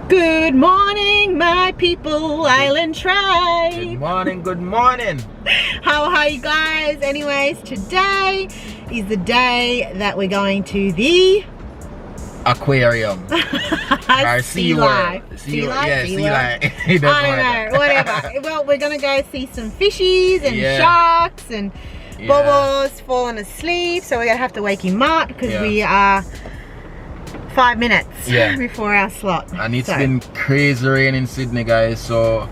Good morning, my people, island tribe. Good morning, good morning. How are you guys? Anyways, today is the day that we're going to the Aquarium. Or sea life. Sea life. I don't know, whatever. Well, we're gonna go see some fishies and sharks and Bobo's falling asleep, so we're gonna have to wake him up because we are 5 minutes before our slot. And it's been crazy rain in Sydney, guys, so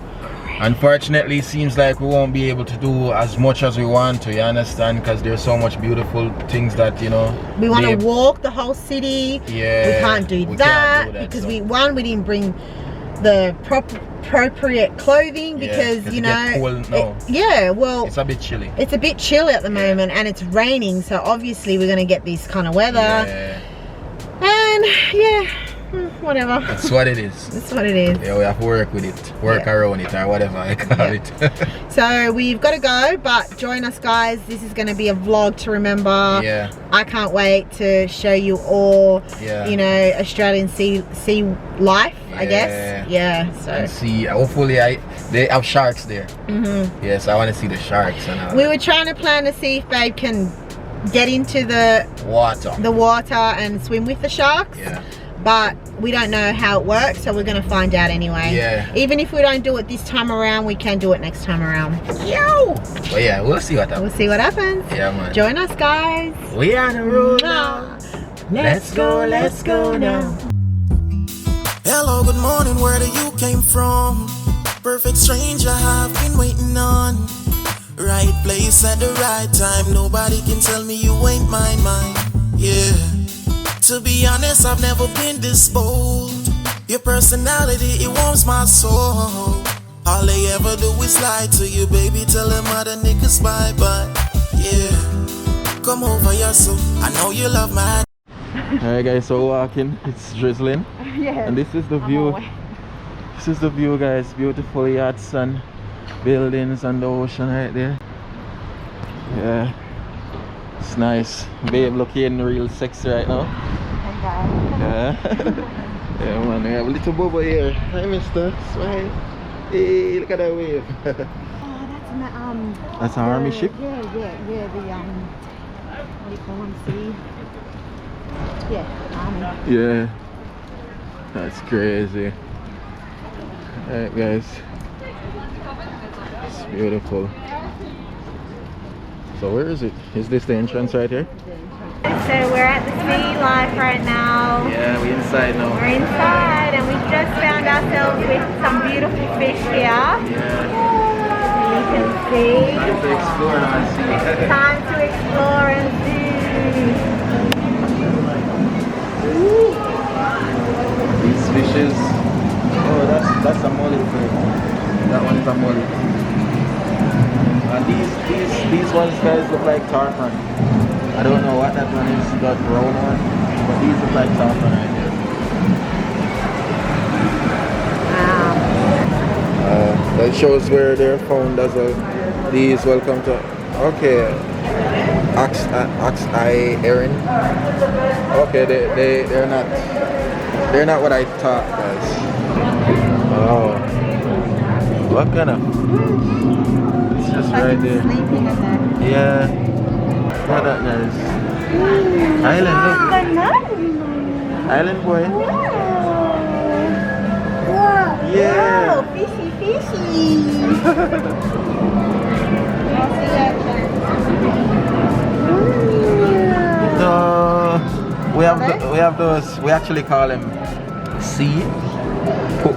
unfortunately it seems like we won't be able to do as much as we want to, you understand, because there's so much beautiful things that, you know, we want to walk the whole city. We can't do that because we didn't bring the appropriate clothing because you know cold now. Well, it's a bit chilly. It's a bit chilly at the moment, and it's raining, so obviously we're going to get this kind of weather. And whatever. That's what it is. That's what it is. Yeah, we have to work with it, work around it, or whatever I call it. So we've got to go, but join us, guys. This is going to be a vlog to remember. I can't wait to show you all, you know, Australian sea life, I guess. So and see, hopefully they have sharks there. Yes, I want to see the sharks and all. We were trying to plan to see if Babe can get into the water and swim with the sharks. But we don't know how it works, so we're going to find out anyway. Even if we don't do it this time around, we can do it next time around. But yeah, we'll see what happens. We'll see what happens. Man. Join us, guys. We are on the road now. Let's go now. Hello, good morning, where do you came from? Perfect stranger I've been waiting on. Right place at the right time. Nobody can tell me you ain't mine. To be honest, I've never been this bold. Your personality, it warms my soul. All they ever do is lie to you, baby. Tell them other niggas bye-bye. Come over here, so I know you love my. Alright guys, so we're walking, it's drizzling. And this is the view. This is the view, guys. Beautiful yachts and buildings and the ocean right there. It's nice. Babe looking real sexy right now. Man, we have a little bubble here. Hi, mister. Smile. Hey, look at that wave. That's an army ship? The what do you call them? Army. That's crazy. Alright guys, it's beautiful. So where is it? Is this the entrance right here? So we're at the sea life right now. We're inside now. We're inside and we just found ourselves with some beautiful fish here. You can see. Time to explore and see. Time to explore and see. These fishes. Oh, that's a mullet. That one is a mullet. And these ones, guys, look like tarpon. I don't know what that one is, that brown one, but these look like tarpon right here. That shows where they're found as well. These welcome to ox eye Erin. Okay, they're not what I thought, guys. Oh, what kind of? It's just right there. Not that nice. Island, look. Island boy. Wow, fishy. No, we have those. We actually call them sea poop.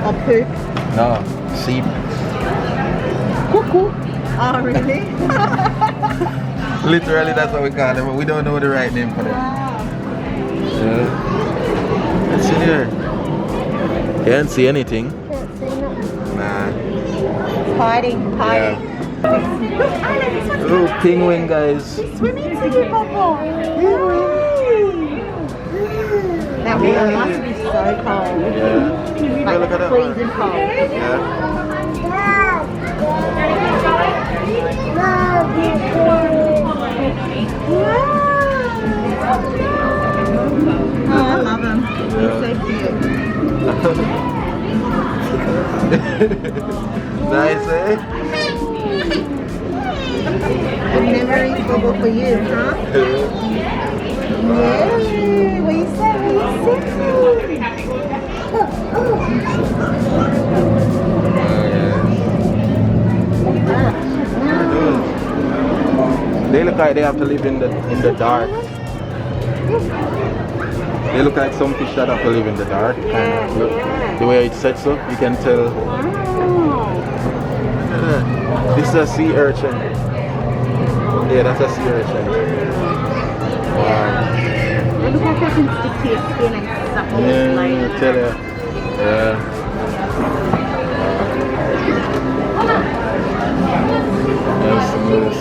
A poop? No, sea. Cuckoo. Oh, really? Literally, that's what we call them, but we don't know the right name for them. Let's see there. Can't see anything. Can't see nothing. Nah. Hiding. Oh, penguin, guys. She's swimming to you, Bobo. That water must be so cold. Like look at that freezing cold. Oh, I love them. They're so cute. Nice, eh? Never eat bubble for you, huh? Yeah. What you say? They look like they have to live in the dark. They look like some fish that have to live in the dark. Yeah, Look, the way it sets up, you can tell. This is a sea urchin. Yeah, that's a sea urchin. Wow. They look like they can stick to your skin and stuff. Yeah, I tell you. Yeah. Yes, yes.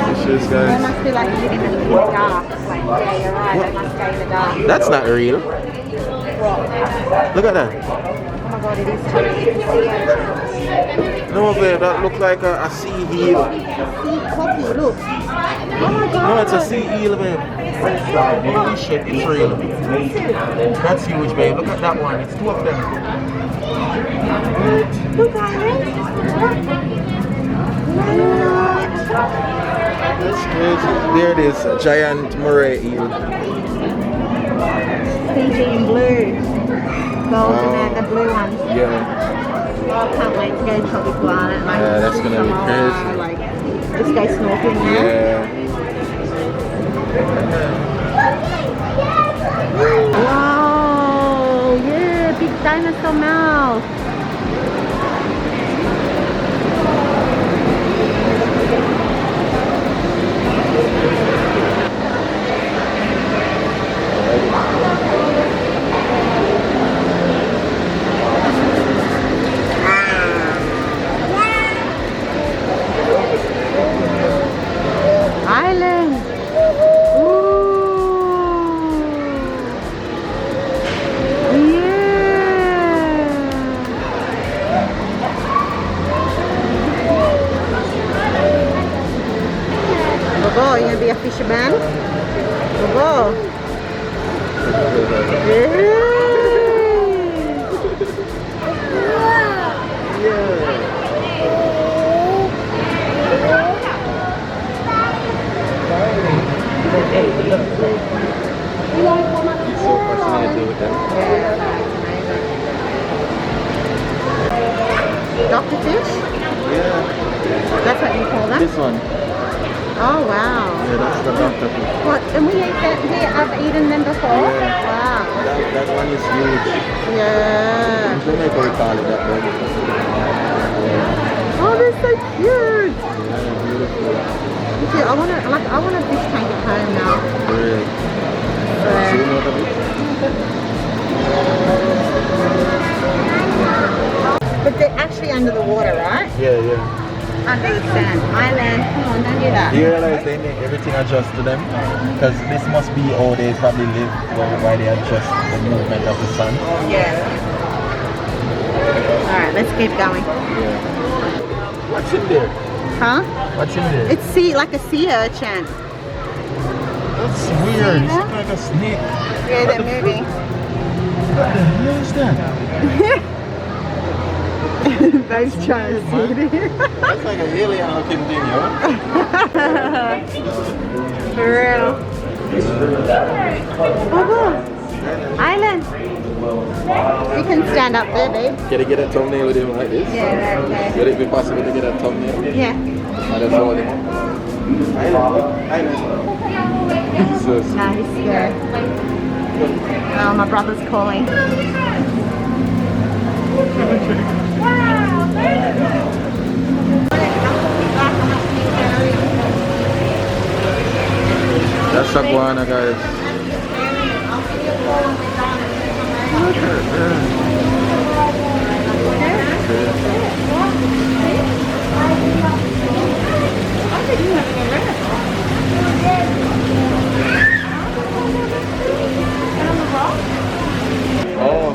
Fishes, guys. They must be like living in the dark. Like, yeah, you're right. They must go in the dark. That's not real. What? Look at that. Oh my god, it is totally a sea urchin. No, babe, that looks like a sea eel. Sea cocky, look. Oh my god. No, it's a sea eel, babe. Holy shit, it's real. That's huge, babe. Look at that one. It's two of them. Look at it. That's crazy. There it is, a giant moray eel. Fiji in blue. Golden and the blue one. Yeah. Oh, I can't wait to go tropical on it. Like, Yeah, that's gonna be crazy. Like, just go snorkeling now. Yeah. Wow, yeah, big dinosaur mouth. Island. Ooh. Yeah. Bobo, you gonna be a fisherman? Bobo. He's so fascinated with them. Doctor fish? Yeah. That's what you call them? This one. Oh wow. Yeah, that's the doctor fish. What? And we ate that here. I've eaten them before. Yeah. Wow. That one is huge. Yeah. In Jamaica we call it that big. Oh, they're so cute. Yeah, beautiful. Okay, I want a fish tank at home now. Great. So, See you know the bit? but they're actually under the water, right? Yeah, yeah. Under the sand. Island. Come on, don't do that. Do you realize they make everything adjust to them? Because this must be how they probably live, why they adjust the movement of the sun. Yeah. Alright, let's keep going. Yeah. What's in there? Huh? What's in there? It's like a sea urchin. That's weird. It's like a snake. Yeah, they're moving. What the hell is that? Those trying to see it. That's like an alien looking thing, yo. For real. Oh, Island. You can stand up there, babe. Can you get a thumbnail with him like this? Yeah, okay. Would it be possible to get a thumbnail? Yeah. Oh, that's all it is. Island. Jesus. No, he's scared. Oh, my brother's calling. That's iguana, guys. Look at that. Oh.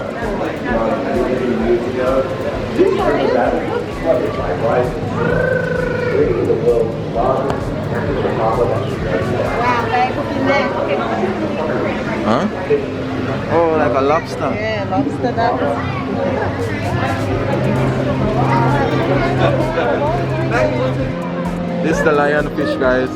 Huh? Oh, lobster. Yeah, lobster that This is the lionfish, guys.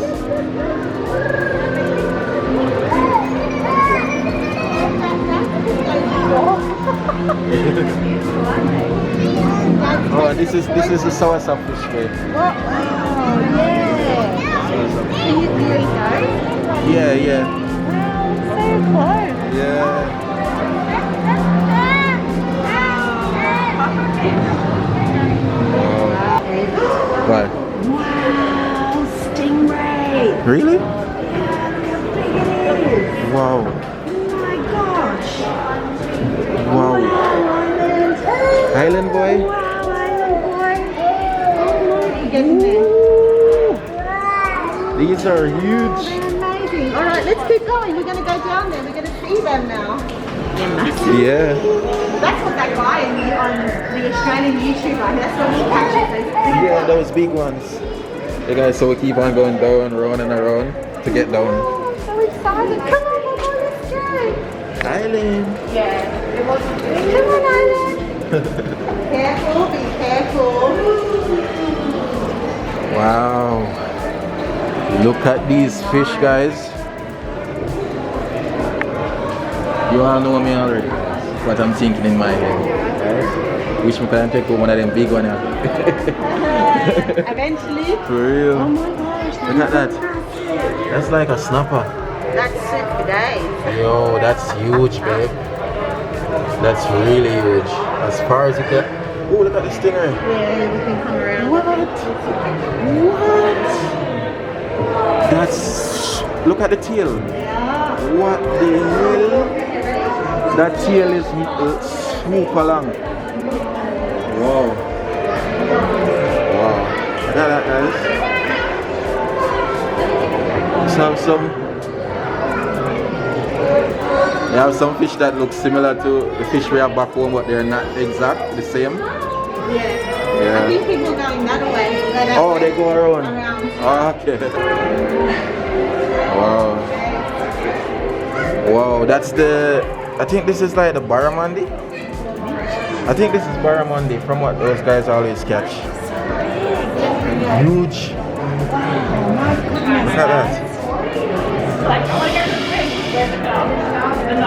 Oh, this is the soursop fish, babe. Oh, yeah. Yeah, yeah. So close. Yeah. What? Wow, stingray. Really? Wow. Oh my gosh. Wow. Island boy? Wow, island boy. Get in there. These are huge. They're amazing. All right, let's keep going. We're going to go down there. We're going to see them now. They're massive. Yeah. That's what that guy on the Australian YouTuber, that's what he catches. Yeah, those big ones. Okay, guys, so we keep on going down, around and around to get down. Oh, I'm so excited. Come on, Mama, let's go. Island. Yeah, it wasn't good. Come on, Island. Careful, be careful. Wow. Look at these fish, guys. You all know me already. What I'm thinking in my head. Right? Wish me can take one of them big ones. Eventually. For real. Oh my gosh. Look at that. That's like a snapper. That's super days. Yo, that's huge, babe. That's really huge. As far as you can. Oh, look at the stinger. Yeah, we can come around. What? That's. Look at the tail. Yeah. What the hell? That tail is super long. Wow. Wow. Look at that, guys. They have some fish that look similar to the fish we have back home, but they're not exact the same. Yeah. Yeah. I think people are going that way. Oh, they go around. Oh, okay. Wow. Wow, that's the. I think this is like the barramundi. I think this is barramundi from what those guys always catch. Huge. Look at that.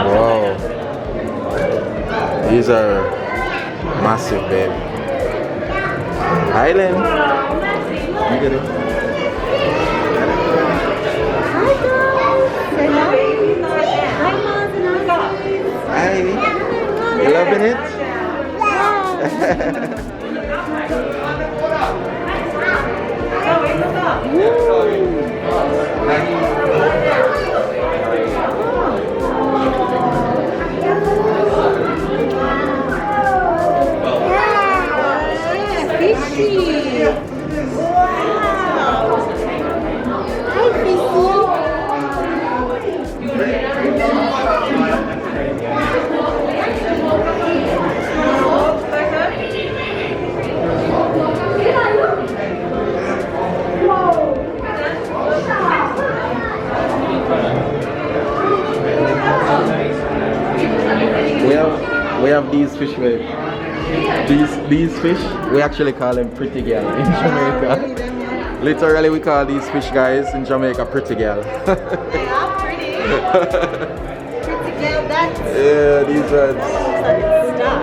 Wow. These are massive, babe. Island. Look at it. Hi guys. Say hi. Hi Mom. Hi. You loving it? Fishy. Wow. Hi Fishy. We have these fish, babe. These fish, we actually call them pretty girl in Jamaica. Literally, we call these fish guys in Jamaica pretty girl. They are pretty. Pretty girl, that's. Yeah, these ones. Stuff.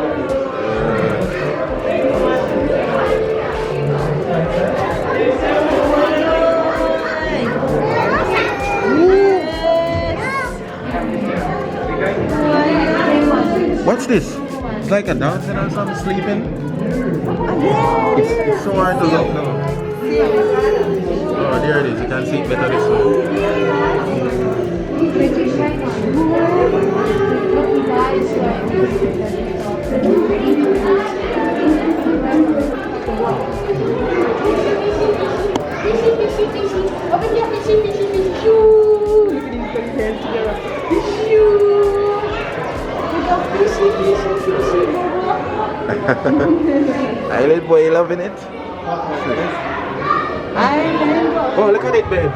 What's this? It's like a dolphin or something sleeping. It's so hard to look now. Oh, there it is. You can see it better this way. Island boy, loving it? Oh, look at it, babe.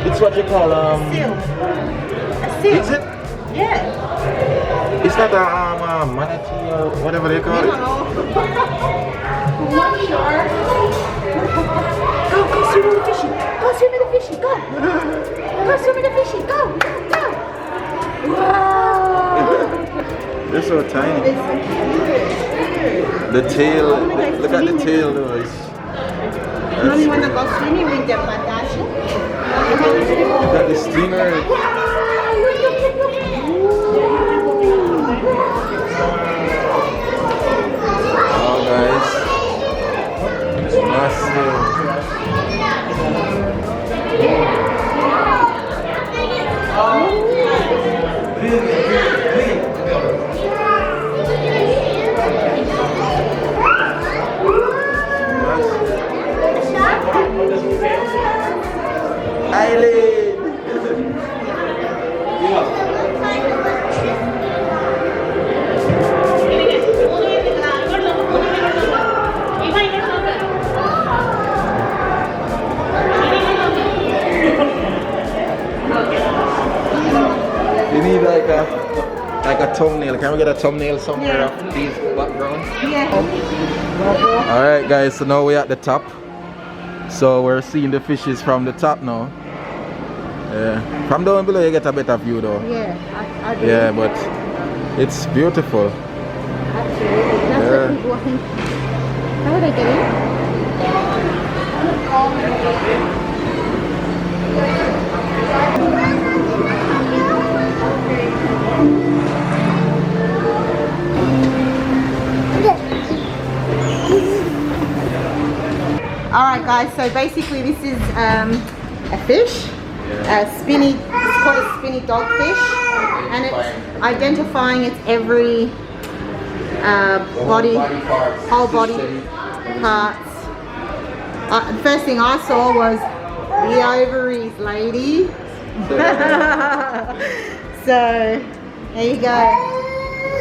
It's what you call Seal. A seal. Is it? Yeah. Is that a manatee or whatever they call it? I'm not sure. Go swim with the fishy. Go swim with the fishy. Go. Go swim with the fishy. Go. Go. Wow. They're so tiny. The tail, look at the tail though. Mommy want to go swimming with them, Natasha? Look at the stinger. Oh guys, it's massive. You need like a thumbnail. Can we get a thumbnail somewhere of these backgrounds? Yeah. Alright guys, so now we're at the top. So we're seeing the fishes from the top now. Yeah. From down below you get a better view though. Yeah, I do. Yeah, but it's beautiful. Absolutely. That's what people think. How are they getting? Alright guys, so basically this is a fish, a spinny, it's called a spinny dogfish, and it's identifying its every whole body parts. The first thing I saw was the ovaries, lady. So, there you go,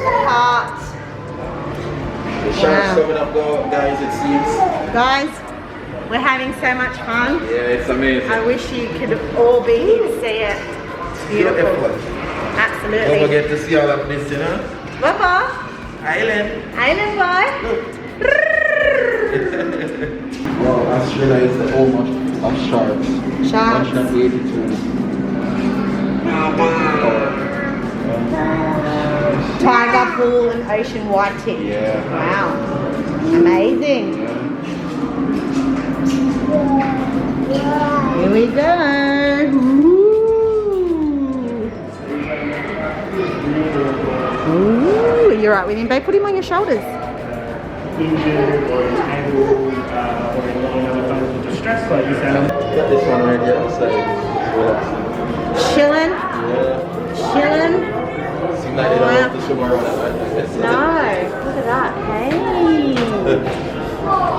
the heart. The shark's coming up though, guys, it seems. Guys, we're having so much fun. Yeah, it's amazing. I wish you could all be here to see it. It's beautiful. Absolutely. Don't forget to see all of this, you know? Papa. Island. Island boy. Wow, Australia is the home of sharks. Sharks. 182. Tiger, bull, and ocean white-tip. Yeah. Wow. Amazing. Here we go. Ooh, you're right with him, babe. Put him on your shoulders. Got this one right here outside. Chilling. Yeah. Chilling. Seems like they don't have to swim around that. No, look at that. Hey.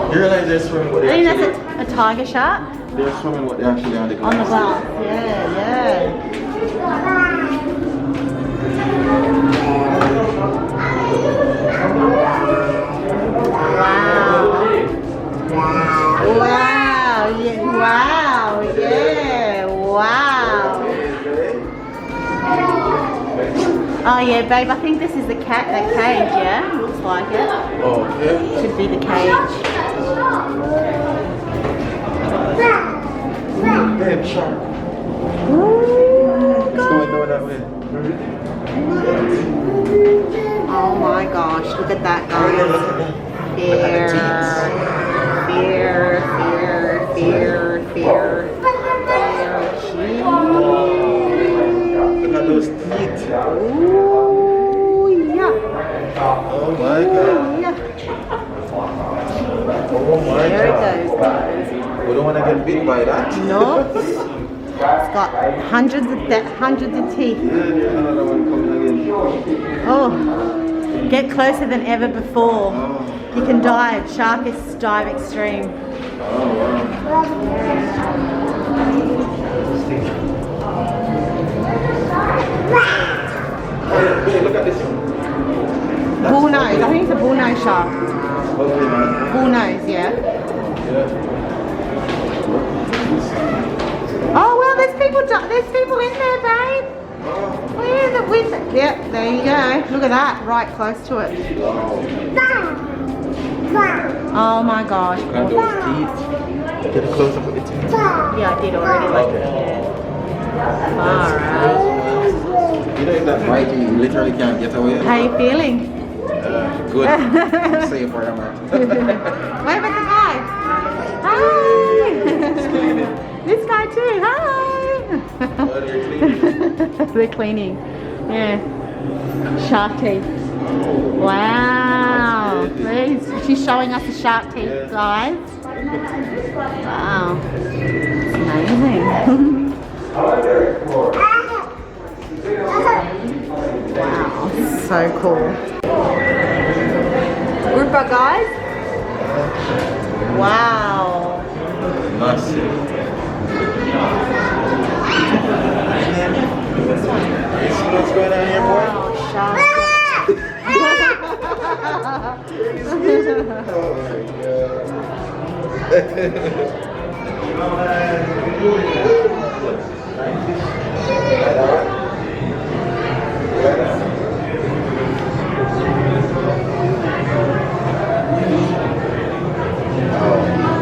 You realize they're swimming what I they think actually that's a tiger shark. They're swimming what they actually on the glass. On the glass. Yeah, yeah. Wow. Wow. Yeah. Wow. Yeah. Wow. Oh yeah, babe. I think this is the cage. Yeah, looks like it. Oh, yeah. Should be the cage. Damn shark. Ooh, It's going down that way. oh my gosh, look at that, guys. Fear. Fear, fear, fear, fear. Look at those teeth. Ooh, yeah. Oh my god. Yeah. Oh my There it god. goes, guys. We don't want to get bit by that. No. It's got hundreds of teeth. Yeah, there's another one coming again. Oh, get closer than ever before. You can dive. Sharkists dive extreme. Oh wow. Hey, look at this one. Bull nose. I think it's a bull nose shark. Okay, man. Bull nose, yeah. Yeah. Oh well, there's people in there, babe. Where's the with it? Yep, there you go. Look at that, right close to it. Oh my gosh. Look at those teeth. Get a close up of its teeth. Yeah, I did already. Alright. You know if that's right, you literally can't get away. How are you feeling? Good. I'm safe where I'm at. Wave at the guy. Hi. This guy too. Hi. Oh, they're cleaning. They're cleaning. Yeah. Shark teeth. Wow. She's showing us the shark teeth, guys. Wow. It's amazing. Wow. So cool. Grouper, guys. Wow. Massive. What's going on here, boy? Wow, shark.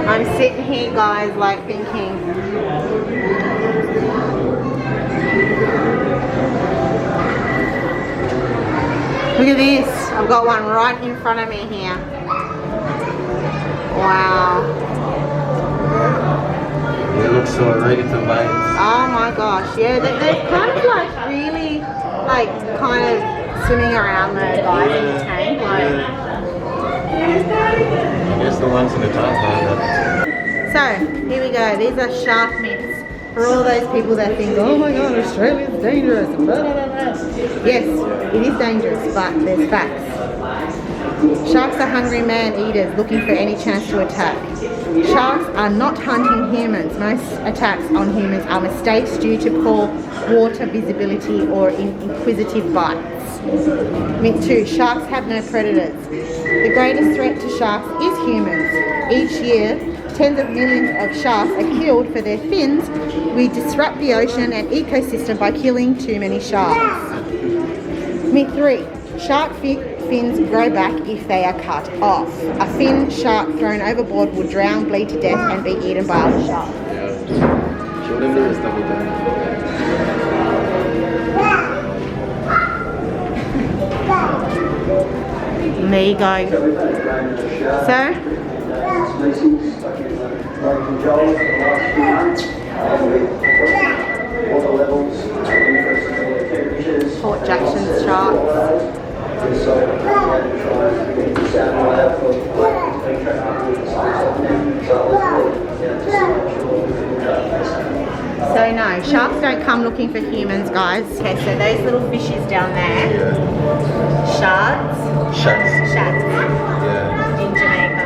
I'm sitting here, guys, like thinking. Look at this. I've got one right in front of me here. Wow. It looks so ready to bite. Oh my gosh. Yeah, they're kind of like really, like, kind of swimming around there, guys, in the tank. Like. I guess the ones in the top are. So, here we go. These are shark myths. For all those people that think, oh my god, Australia's dangerous. Blah, blah, blah, blah. Yes, it is dangerous, but there's facts. Sharks are hungry man-eaters looking for any chance to attack. Sharks are not hunting humans. Most attacks on humans are mistakes due to poor water visibility or inquisitive bites. Myth 2. Sharks have no predators. The greatest threat to sharks is humans. Each year, tens of millions of sharks are killed for their fins. We disrupt the ocean and ecosystem by killing too many sharks. Myth 3. Shark fins grow back if they are cut off. A fin shark thrown overboard would drown, bleed to death, and be eaten by other sharks. Show them the rest of it then. And there you go. So, Port Jackson's sharks. So no, sharks don't come looking for humans, guys. Okay, so those little fishes down there, sharks. Sharks. Sharks. Yeah. In Jamaica.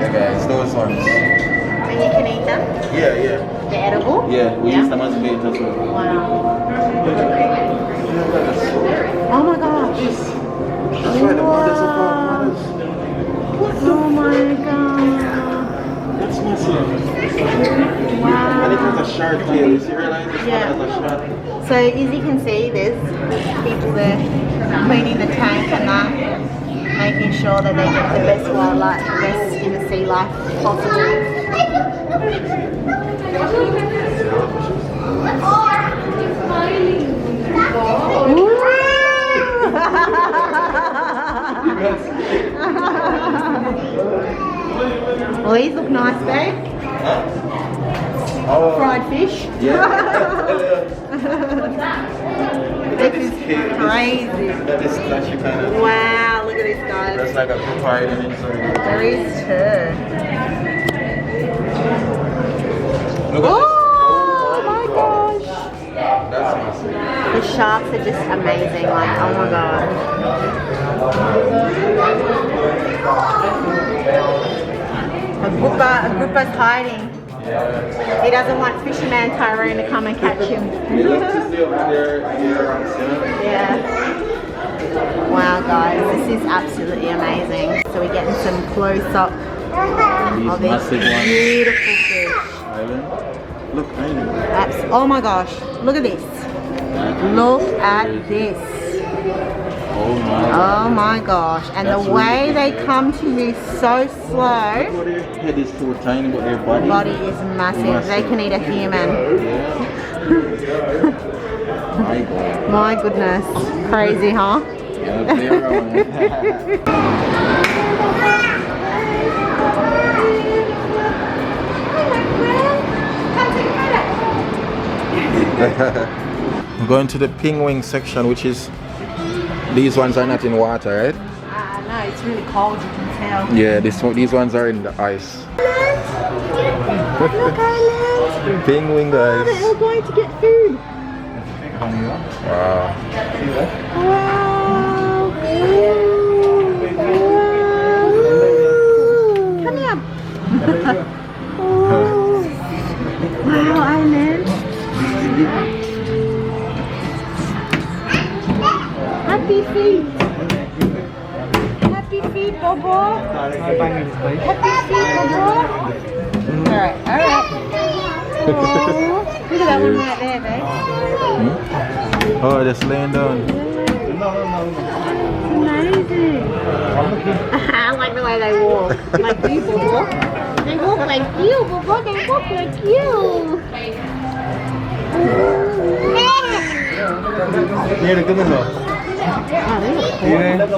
Yeah, guys, those ones. And you can eat them? Yeah, yeah. They're edible? Yeah, we use them as bait as well. Wow. Oh my gosh. That's why the mothers are called mothers. Oh my god. That's massive. Wow. And it has a shark tail. You see, realize this Yeah. one has a shark. So as you can see, there's people there cleaning the tank and that, making sure that they get the best wildlife, the best in the sea life possible. Well, these look nice, babe. Oh. Fried fish. Yeah. This is crazy. That is actually kind of. Wow, look at this, guys. That's like a pie in it. There is too. Look at Oh my gosh. That's massive. The sharks are just amazing, like, oh my god. A grouper's hiding. Yeah. He doesn't want Fisherman Tyrone to come and catch him. They love to stay over there on cinema. Yeah. Wow, guys, this is absolutely amazing. So we're getting some close-up of this beautiful fish. Island. Look, island. Oh my gosh, look at this. Look at this. Oh my gosh. And the way they come to you so slow. Their head is so tiny, but their body is massive. They can eat a human. Yeah. My goodness. Crazy, huh? Yeah, I'm going to the penguin section, which is, these ones are not in water, right? No, it's really cold, you can tell. Yeah, these ones are in the ice. Look, Island. Penguin, guys. They're all going to get food. Wow. Wow. Come here. Wow, Island. Happy feet. Happy feet, Bobo. Happy feet, Bobo. Alright. Look at that one right there, babe. Oh, just laying down. Amazing. I like the way they walk. Like you, Bobo. They walk like you, Bobo. They walk like you.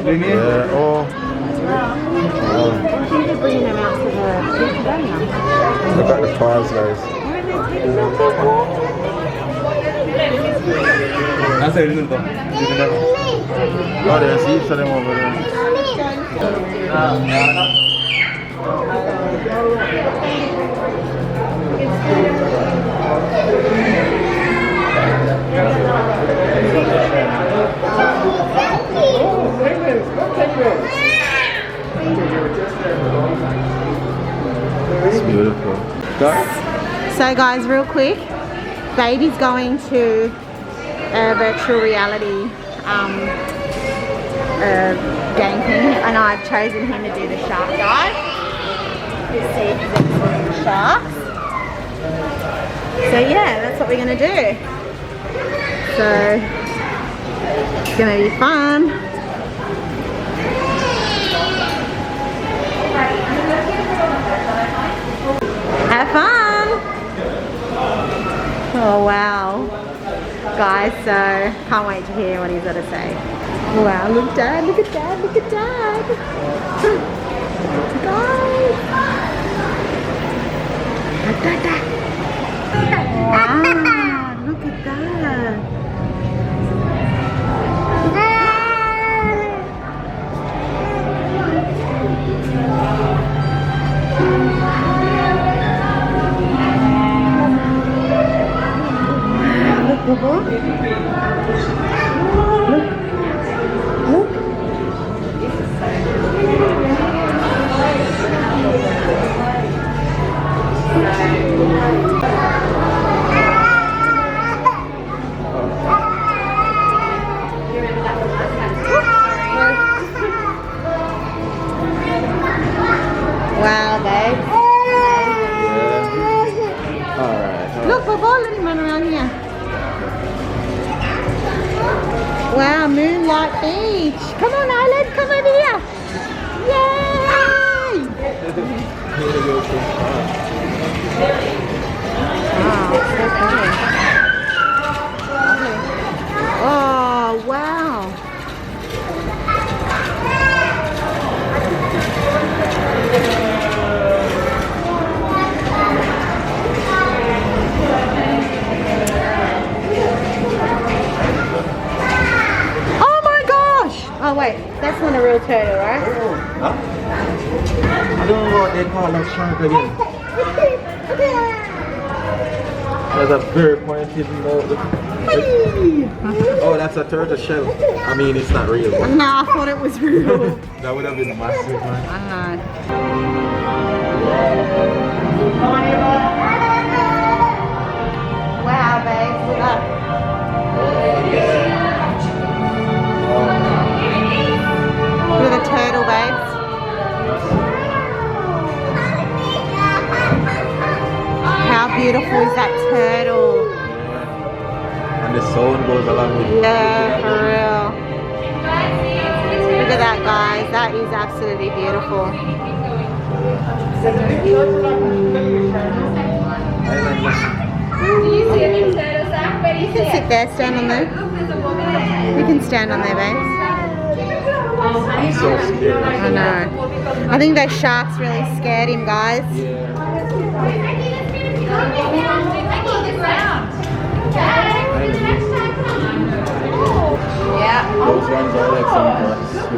Yeah, oh. They're bringing them out to the beach, don't you? Look at the paws, guys. Oh, there's heaps of them over there. It's beautiful. So guys, real quick, baby's going to a virtual reality game thing, and I've chosen him to do the shark dive to see if he's ever seen the sharks. So yeah, that's what we're gonna do. So it's gonna be fun. Have fun! Oh wow. Guys, so can't wait to hear what he's got to say. Wow, look Dad, look at Dad, look at Dad! Guys! Look at that! Wow, look at that! Bobo. Look. Look. Wow, babe. Yeah. Alright. Look, Bobo, let him run around here. Wow, Moonlight Beach. Come on, Island, come over here. Yay! Wow, so pretty. Oh, wow. Oh wait, that's not a real turtle, right? Huh? I don't know what they call that shark again. There's a very pointed nose. Oh, that's a turtle shell. I mean, it's not real. But no, I thought it was real. That would have been massive, man. I know. Wow, babes, look up. Look at the turtle, babes. How beautiful is that turtle? And the sound goes goes along with yeah, for real. Look at that, guys. That is absolutely beautiful. You can sit there, stand on there. You can stand on there, babe. I'm so scared. I know. I think those sharks really scared him, guys. Yeah. Those ones are like some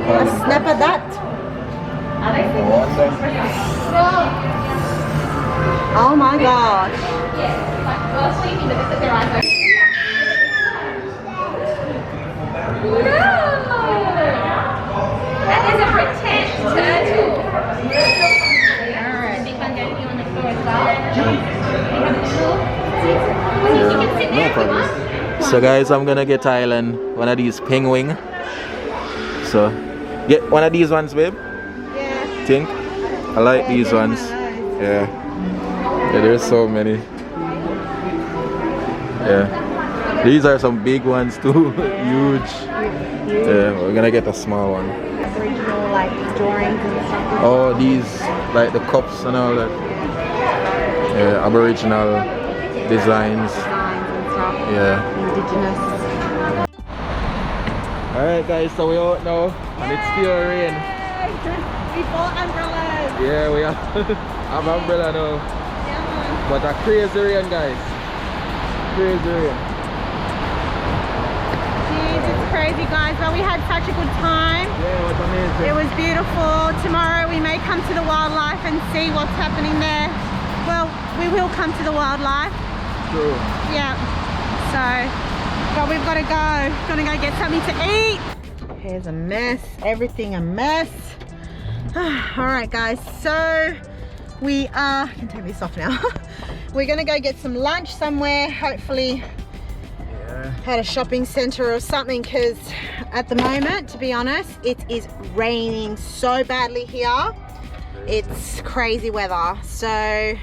A snap of that. Oh my gosh. That is a pretend turtle. No problem. So guys, I'm gonna get Thailand one of these penguin. So get one of these ones, babe. Yeah. Think? I like these ones. Yeah. Yeah, there's so many. Yeah. These are some big ones too. Huge. Yeah, we're gonna get a small one. Aboriginal like drawings and stuff. Oh, these like the cups and all that. Yeah, Aboriginal designs. Yeah. Indigenous. Alright guys, so we're out now and it's still rain. We bought umbrellas. Yeah, we have umbrella now. Yeah, But a crazy rain, guys. Crazy rain. Jeez, it's crazy, guys, but we had such a good time. Yeah, it was amazing. It was beautiful. Tomorrow we may come to the wildlife and see what's happening there. Well, we will come to the wildlife. True. Yeah. So, but we've got to go. Gonna go get something to eat. Here's a mess. Everything a mess. All right, guys. So we are. I can take this off now. We're gonna go get some lunch somewhere. Hopefully, at a shopping centre or something. Because at the moment, to be honest, it is raining so badly here. It's crazy weather. So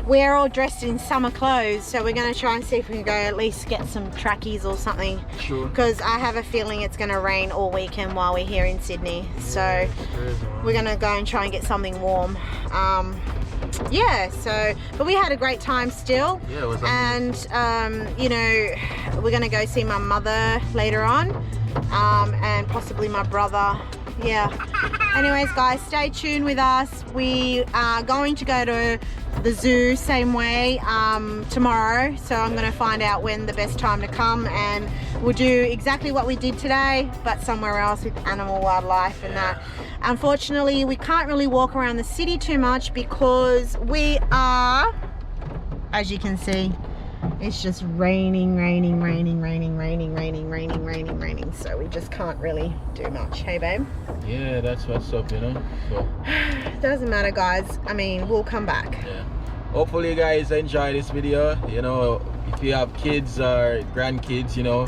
we're all dressed in summer clothes, so we're going to try and see if we can go at least get some trackies or something. Sure. Because I have a feeling it's going to rain all weekend while we're here in Sydney. So we're going to go and try and get something warm. Yeah, so, but we had a great time still. Yeah, it was amazing. And, you know, we're going to go see my mother later on, and possibly my brother. Yeah. Anyways, guys, stay tuned with us. We are going to go to the zoo same way tomorrow, so I'm going to find out when the best time to come, and we'll do exactly what we did today but somewhere else with animal wildlife and that. Unfortunately, we can't really walk around the city too much because we are, as you can see, it's just raining, so we just can't really do much. Hey babe? Yeah, that's what's up, you know. So doesn't matter, guys. I mean, we'll come back. Yeah. Hopefully you guys enjoy this video. You know, if you have kids or grandkids, you know,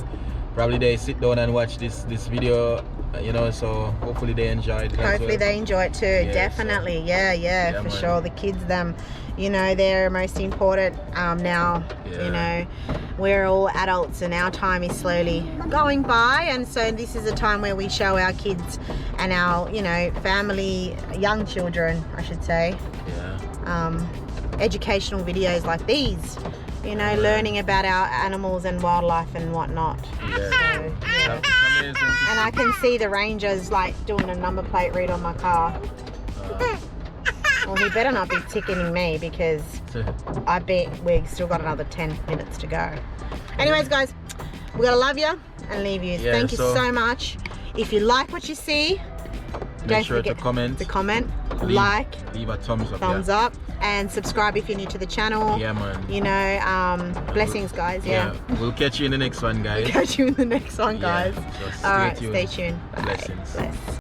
probably they sit down and watch this video, you know, so hopefully they enjoy it. Hopefully they enjoy it too. Yeah, definitely. So, yeah, for sure. The kids, them, you know, they're most important now. You know, we're all adults and our time is slowly going by, and so this is a time where we show our kids and our, you know, family, young children, I should say, educational videos like these, you know, learning about our animals and wildlife and whatnot. So, That's amazing. And I can see the rangers like doing a number plate read on my car. Well, he better not be ticketing me because I bet we've still got another 10 minutes to go. Anyways, guys, we gotta love you and leave you. Thank you so much. If you like what you see, don't forget to comment, leave a thumbs up, and subscribe if you're new to the channel. Yeah, man. You know, blessings, guys. Yeah. We'll catch you in the next one, guys. All right, stay tuned. Bye. Blessings. Bless.